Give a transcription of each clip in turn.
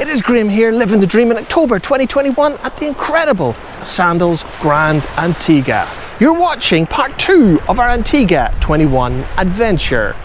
it is Graham here, living the dream in October 2021 at the incredible Sandals Grande Antigua. You're watching part 2 of our Antigua 21 adventure.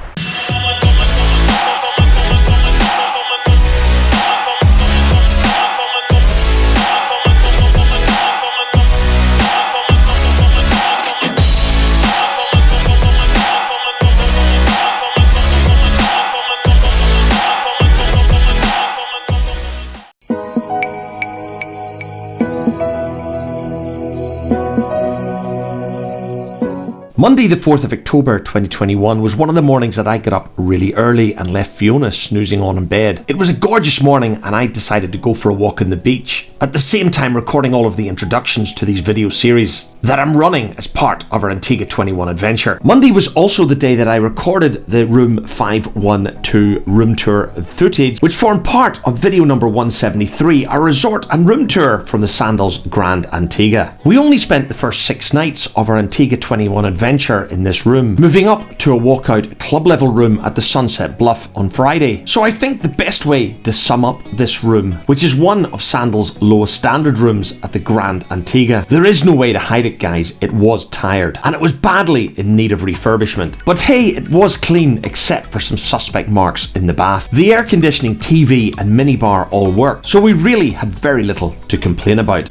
Monday the 4th of October 2021 was one of the mornings that I got up really early and left Fiona snoozing on in bed. It was a gorgeous morning and I decided to go for a walk on the beach, at the same time recording all of the introductions to these video series that I'm running as part of our Antigua 21 adventure. Monday was also the day that I recorded the room 512 room tour footage, which formed part of video number 173, our resort and room tour from the Sandals Grande Antigua. We only spent the first 6 nights of our Antigua 21 adventure in this room, moving up to a walkout club level room at the Sunset Bluff on Friday. So I think the best way to sum up this room, which is one of Sandals' lowest standard rooms at the Grande Antigua, there is no way to hide it, guys, it was tired and it was badly in need of refurbishment. But hey, it was clean except for some suspect marks in the bath. The air conditioning, TV and minibar all worked, so we really had very little to complain about.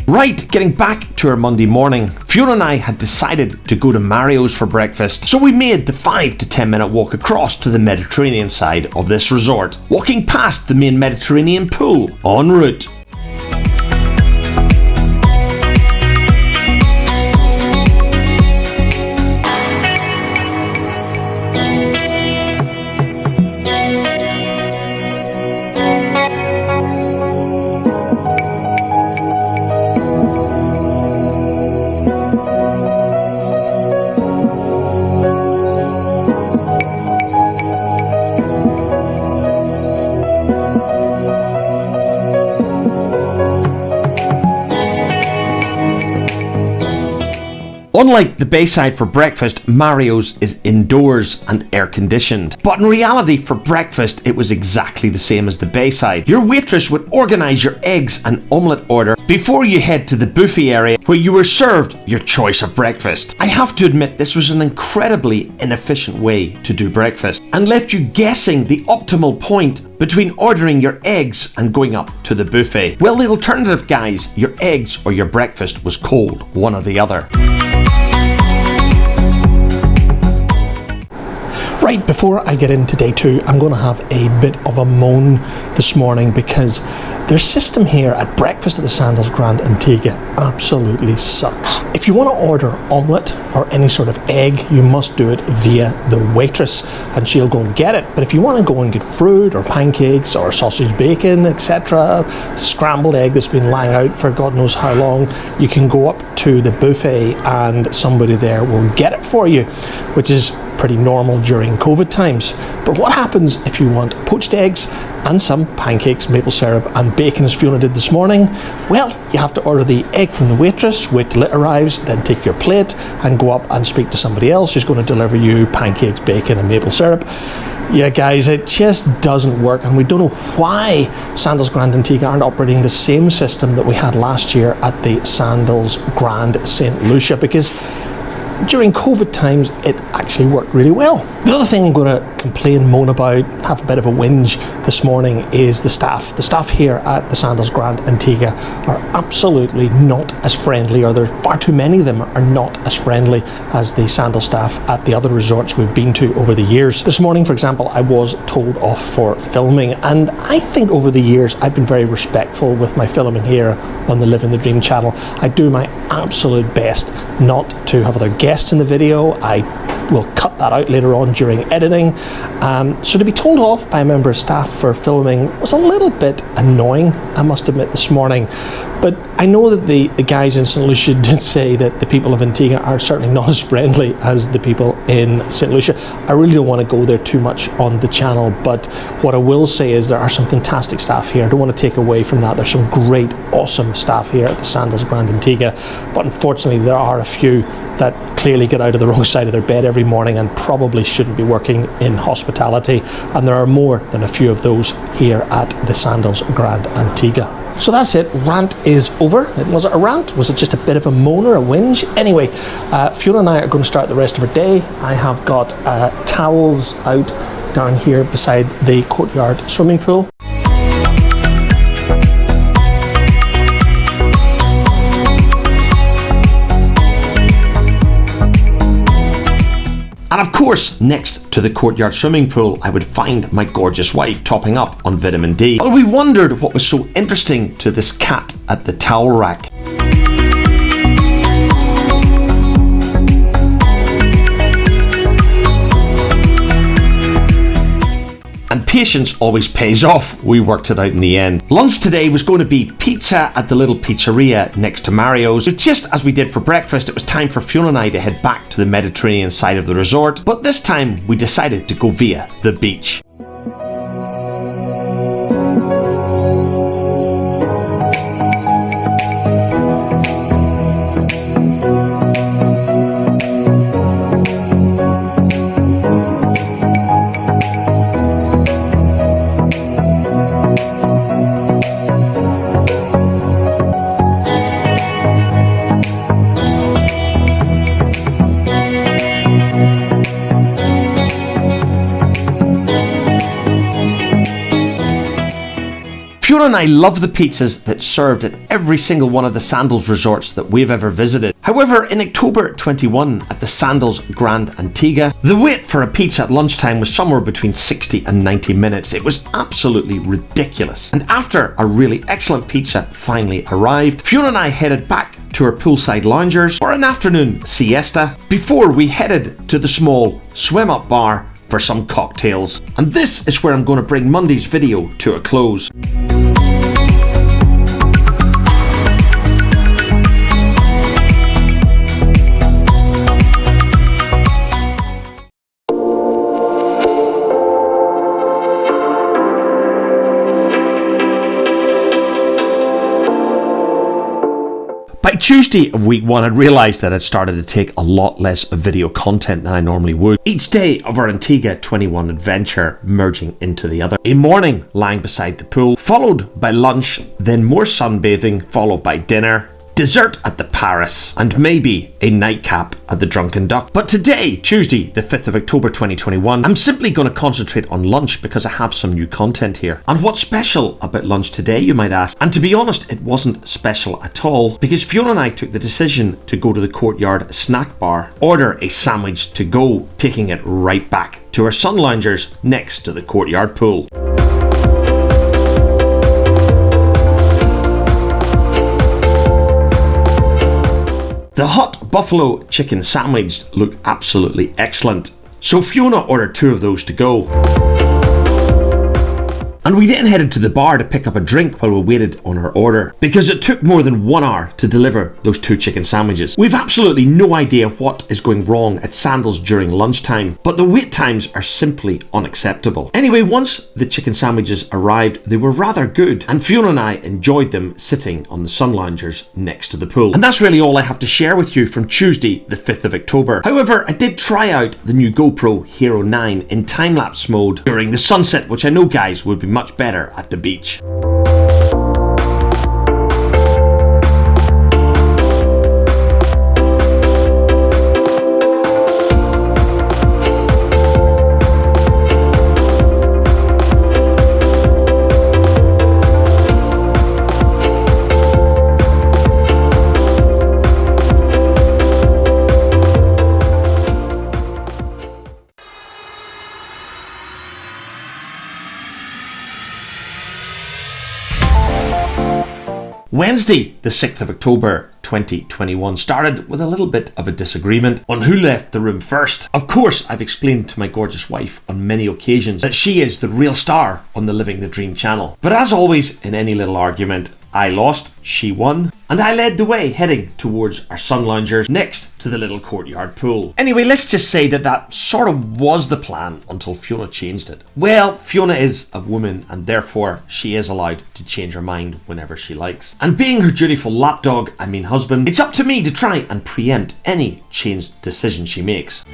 Right, getting back to our Monday morning, Fiona and I had decided to go to Mario's for breakfast, so we made the 5 to 10 minute walk across to the Mediterranean side of this resort, walking past the main Mediterranean pool en route. Unlike the Bayside for breakfast, Mario's is indoors and air conditioned. But in reality, for breakfast, it was exactly the same as the Bayside. Your waitress would organise your eggs and omelette order before you head to the buffet area where you were served your choice of breakfast. I have to admit, this was an incredibly inefficient way to do breakfast and left you guessing the optimal point between ordering your eggs and going up to the buffet. Well, the alternative, guys, your eggs or your breakfast was cold, one or the other. Right, before I get into day 2, I'm going to have a bit of a moan this morning because their system here at breakfast at the Sandals Grande Antigua absolutely sucks. If you want to order omelette or any sort of egg, you must do it via the waitress and she'll go and get it. But if you want to go and get fruit or pancakes or sausage bacon, etc., scrambled egg that's been lying out for God knows how long, you can go up to the buffet and somebody there will get it for you, which is pretty normal during COVID times. But what happens if you want poached eggs and some pancakes, maple syrup and bacon as Fiona did this morning? Well, you have to order the egg from the waitress, wait till it arrives, then take your plate and go up and speak to somebody else who's going to deliver you pancakes, bacon and maple syrup. Yeah, guys, it just doesn't work, and we don't know why Sandals Grande Antigua aren't operating the same system that we had last year at the Sandals Grande St. Lucia, because during COVID times, it actually worked really well. The other thing I'm going to complain, moan about, have a bit of a whinge this morning is the staff. The staff here at the Sandals Grande Antigua are absolutely not as friendly, or there's far too many of them are not as friendly as the Sandals staff at the other resorts we've been to over the years. This morning, for example, I was told off for filming, and I think over the years I've been very respectful with my filming here on the Liv'n the Dream channel. I do my absolute best not to have other guests in the video. I will cut that out later on during editing. So to be told off by a member of staff for filming was a little bit annoying, I must admit, this morning. But I know that the guys in St. Lucia did say that the people of Antigua are certainly not as friendly as the people in St. Lucia. I really don't want to go there too much on the channel, but what I will say is there are some fantastic staff here. I don't want to take away from that. There's some great, awesome staff here at the Sandals Grande Antigua, but unfortunately there are a few that clearly get out of the wrong side of their bed every morning and probably shouldn't be working in hospitality, and there are more than a few of those here at the Sandals Grande Antigua. So that's it, rant is over. Was it a rant? Was it just a bit of a moan or a whinge? Anyway, Fiona and I are going to start the rest of our day. I have got towels out down here beside the courtyard swimming pool. And of course, next to the courtyard swimming pool, I would find my gorgeous wife topping up on vitamin D. Well, we wondered what was so interesting to this cat at the towel rack. And patience always pays off. We worked it out in the end. Lunch today was going to be pizza at the little pizzeria next to Mario's. So just as we did for breakfast, it was time for Fiona and I to head back to the Mediterranean side of the resort. But this time we decided to go via the beach. Fiona and I love the pizzas that's served at every single one of the Sandals resorts that we've ever visited. However, in October 21 at the Sandals Grande Antigua, the wait for a pizza at lunchtime was somewhere between 60 and 90 minutes. It was absolutely ridiculous. And after a really excellent pizza finally arrived, Fiona and I headed back to our poolside loungers for an afternoon siesta before we headed to the small swim-up bar for some cocktails. And this is where I'm going to bring Monday's video to a close. By Tuesday of week 1, I'd realised that I'd started to take a lot less video content than I normally would. Each day of our Antigua 21 adventure merging into the other. A morning lying beside the pool, followed by lunch, then more sunbathing, followed by dinner, dessert at the Paris, and maybe a nightcap at the Drunken Duck. But today, Tuesday, the 5th of October 2021, I'm simply going to concentrate on lunch because I have some new content here. And what's special about lunch today, you might ask? And to be honest, it wasn't special at all, because Fiona and I took the decision to go to the courtyard snack bar, order a sandwich to go, taking it right back to our sun loungers next to the courtyard pool. The hot buffalo chicken sandwich looked absolutely excellent, so Fiona ordered 2 of those to go. And we then headed to the bar to pick up a drink while we waited on our order, because it took more than 1 hour to deliver those 2 chicken sandwiches. We've absolutely no idea what is going wrong at Sandals during lunchtime, but the wait times are simply unacceptable. Anyway, once the chicken sandwiches arrived, they were rather good, and Fiona and I enjoyed them sitting on the sun loungers next to the pool. And that's really all I have to share with you from Tuesday, the 5th of October. However, I did try out the new GoPro Hero 9 in time-lapse mode during the sunset, which I know guys would be much better at the beach. Wednesday, the 6th of October, 2021 started with a little bit of a disagreement on who left the room first. Of course, I've explained to my gorgeous wife on many occasions that she is the real star on the Living the Dream channel. But as always in any little argument, I lost, she won, and I led the way heading towards our sun loungers next to the little courtyard pool. Anyway, let's just say that sort of was the plan until Fiona changed it. Well, Fiona is a woman and therefore she is allowed to change her mind whenever she likes. And being her dutiful lapdog, I mean husband, it's up to me to try and preempt any changed decision she makes.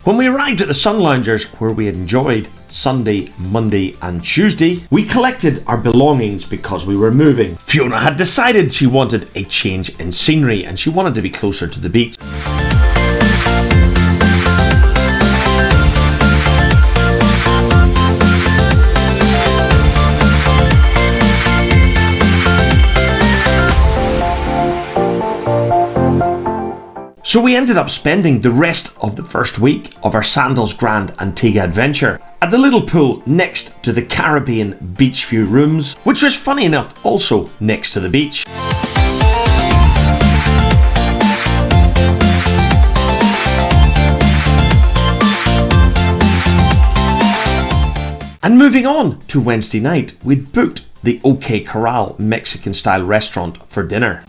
When we arrived at the sun loungers where we had enjoyed Sunday, Monday and Tuesday, we collected our belongings because we were moving. Fiona had decided she wanted a change in scenery and she wanted to be closer to the beach. So we ended up spending the rest of the first week of our Sandals Grande Antigua adventure at the little pool next to the Caribbean beach view rooms, which was funny enough also next to the beach. And moving on to Wednesday night, we'd booked the OK Corral Mexican style restaurant for dinner.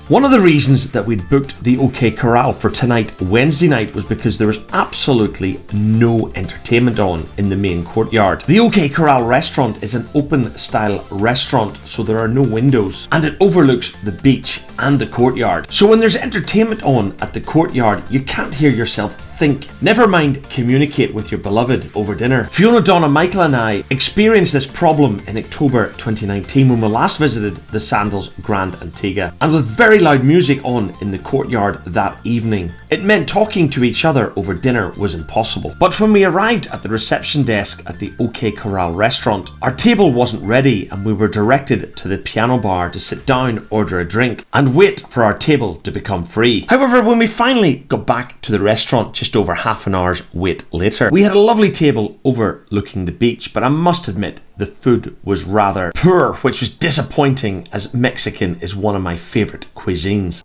One of the reasons that we'd booked the OK Corral for tonight, Wednesday night, was because there was absolutely no entertainment on in the main courtyard. The OK Corral restaurant is an open style restaurant, so there are no windows, and it overlooks the beach and the courtyard. So when there's entertainment on at the courtyard, you can't hear yourself think. Never mind communicate with your beloved over dinner. Fiona, Donna, Michael and I experienced this problem in October 2019 when we last visited the Sandals Grande Antigua, and with very loud music on in the courtyard that evening, it meant talking to each other over dinner was impossible. But when we arrived at the reception desk at the OK Corral restaurant, our table wasn't ready and we were directed to the piano bar to sit down, order a drink and wait for our table to become free. However, when we finally got back to the restaurant just over half an hour's wait later, we had a lovely table overlooking the beach, but I must admit the food was rather poor, which was disappointing as Mexican is one of my favourite cuisines.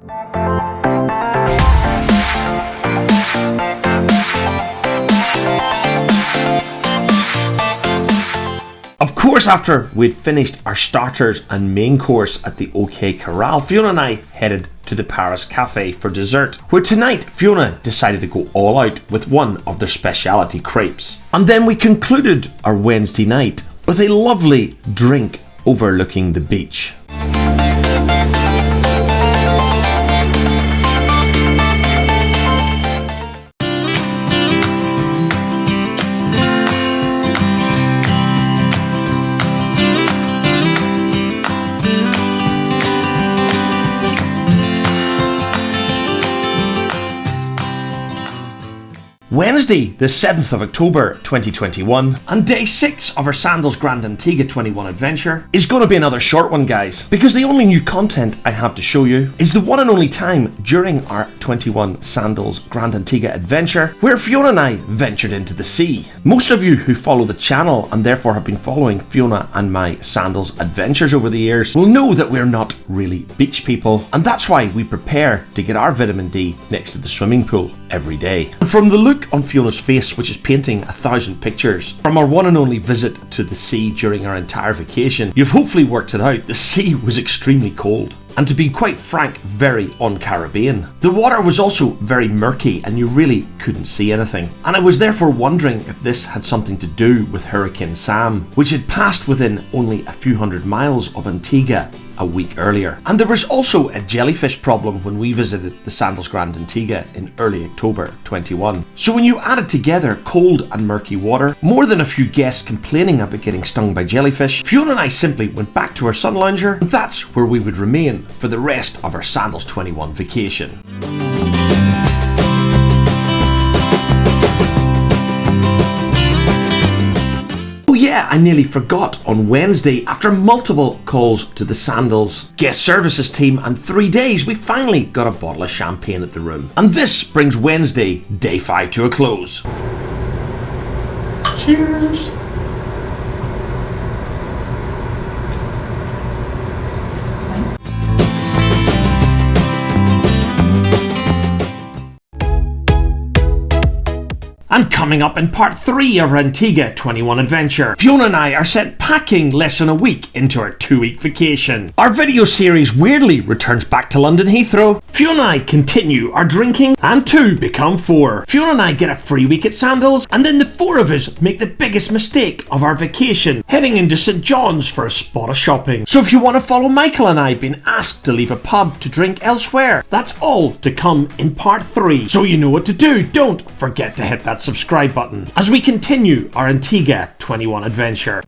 Of course, after we'd finished our starters and main course at the OK Corral, Fiona and I headed to the Paris Cafe for dessert, where tonight Fiona decided to go all out with one of their speciality crepes. And then we concluded our Wednesday night with a lovely drink overlooking the beach. Wednesday, the 7th of October 2021, and day 6 of our Sandals Grande Antigua 21 adventure is going to be another short one, guys, because the only new content I have to show you is the one and only time during our 21 Sandals Grande Antigua adventure where Fiona and I ventured into the sea. Most of you who follow the channel and therefore have been following Fiona and my Sandals adventures over the years will know that we're not really beach people, and that's why we prepare to get our vitamin D next to the swimming pool every day. And from the look on Fiona's face, which is painting 1,000 pictures from our one and only visit to the sea during our entire vacation, you've hopefully worked it out. The sea was extremely cold, and to be quite frank, very un-Caribbean. The water was also very murky and you really couldn't see anything. And I was therefore wondering if this had something to do with Hurricane Sam, which had passed within only a few hundred miles of Antigua a week earlier. And there was also a jellyfish problem when we visited the Sandals Grande Antigua in early October 21. So when you added together cold and murky water, more than a few guests complaining about getting stung by jellyfish, Fiona and I simply went back to our sun lounger, and that's where we would remain for the rest of our Sandals 21 vacation. Oh yeah, I nearly forgot. On Wednesday, after multiple calls to the Sandals guest services team and 3 days, we finally got a bottle of champagne at the room. And this brings Wednesday, day 5 to a close. Cheers! And coming up in part 3 of our Antigua 21 adventure, Fiona and I are sent packing less than a week into our 2-week vacation. Our video series weirdly returns back to London Heathrow. Fiona and I continue our drinking, and 2 become 4. Fiona and I get a free week at Sandals, and then the 4 of us make the biggest mistake of our vacation, heading into St John's for a spot of shopping. So if you want to follow Michael and I being asked to leave a pub to drink elsewhere, that's all to come in part 3. So you know what to do. Don't forget to hit that subscribe button as we continue our Antigua 21 adventure.